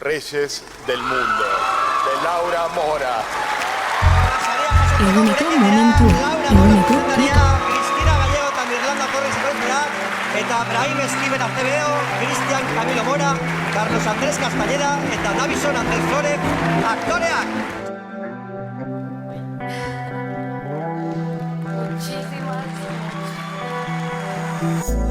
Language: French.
reyes del mundo, de Laura Mora. Eguneko momentu, eguneko klik. Cristina Gallego eta Mirlanda Torres ekoizpena, eta Brahim Esquivel Acebeo, Cristian Camilo Mora, Carlos Andrés Castañeda eta Davison Andrés Flores, aktoreak! Muchísimas.